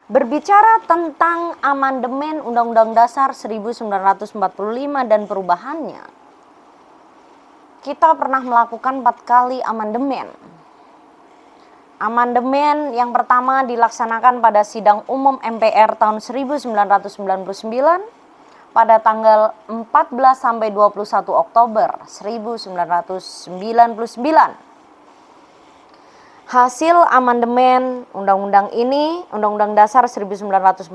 Berbicara tentang amandemen Undang-Undang Dasar 1945 dan perubahannya, kita pernah melakukan 4 kali amandemen. Amandemen yang pertama dilaksanakan pada sidang umum MPR tahun 1999 pada tanggal 14 sampai 21 Oktober 1999. Hasil amandemen undang-undang ini, Undang-Undang Dasar 1945,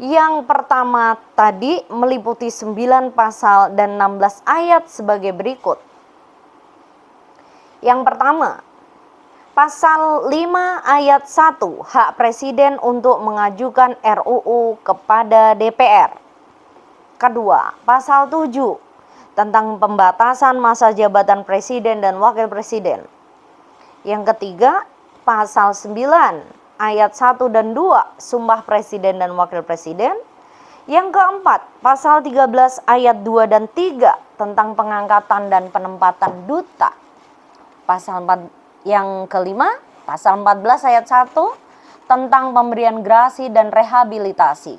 yang pertama tadi meliputi 9 pasal dan 16 ayat sebagai berikut. Yang pertama, Pasal 5 ayat 1, hak Presiden untuk mengajukan RUU kepada DPR. Kedua, Pasal 7, tentang pembatasan masa jabatan Presiden dan Wakil Presiden. Yang ketiga, Pasal 9 ayat 1 dan 2, Sumpah Presiden dan Wakil Presiden. Yang keempat, Pasal 13 ayat 2 dan 3, tentang pengangkatan dan penempatan duta. Pasal 4, yang kelima, Pasal 14 ayat 1, tentang pemberian grasi dan rehabilitasi.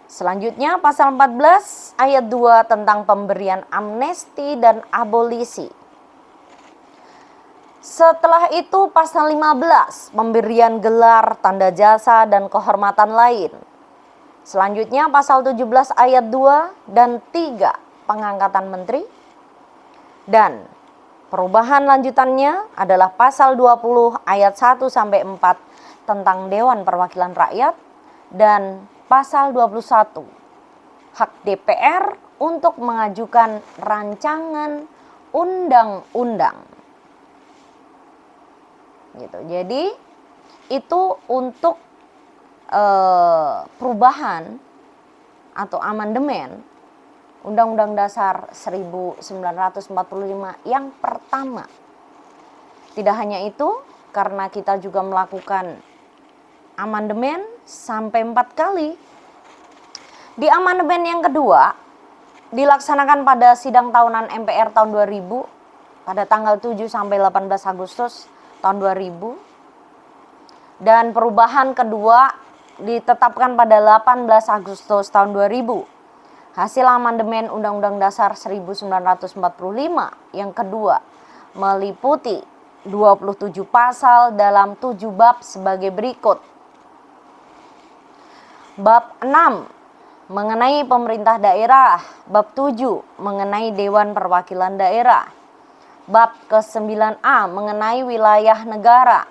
Selanjutnya, Pasal 14 ayat 2, tentang pemberian amnesti dan abolisi. Setelah itu pasal 15, pemberian gelar, tanda jasa, dan kehormatan lain. Selanjutnya pasal 17 ayat 2 dan 3, pengangkatan menteri. Dan perubahan lanjutannya adalah pasal 20 ayat 1 sampai 4 tentang Dewan Perwakilan Rakyat dan pasal 21, hak DPR untuk mengajukan rancangan undang-undang. Gitu. Jadi itu untuk perubahan atau amandemen Undang-Undang Dasar 1945 yang pertama. Tidak hanya itu, karena kita juga melakukan amandemen sampai 4 kali. Di amandemen yang kedua dilaksanakan pada sidang tahunan MPR tahun 2000 pada tanggal 7 sampai 18 Agustus tahun 2000. Dan perubahan kedua ditetapkan pada 18 Agustus tahun 2000. Hasil amandemen Undang-Undang Dasar 1945 yang kedua meliputi 27 pasal dalam 7 bab sebagai berikut. Bab 6 mengenai pemerintah daerah, bab 7 mengenai Dewan Perwakilan Daerah, bab ke-9A mengenai wilayah negara,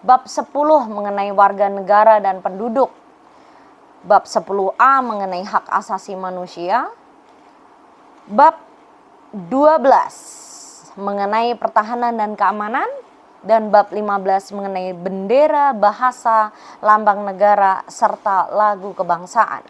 bab 10 mengenai warga negara dan penduduk, bab 10A mengenai hak asasi manusia, bab 12 mengenai pertahanan dan keamanan, dan bab 15 mengenai bendera, bahasa, lambang negara, serta lagu kebangsaan.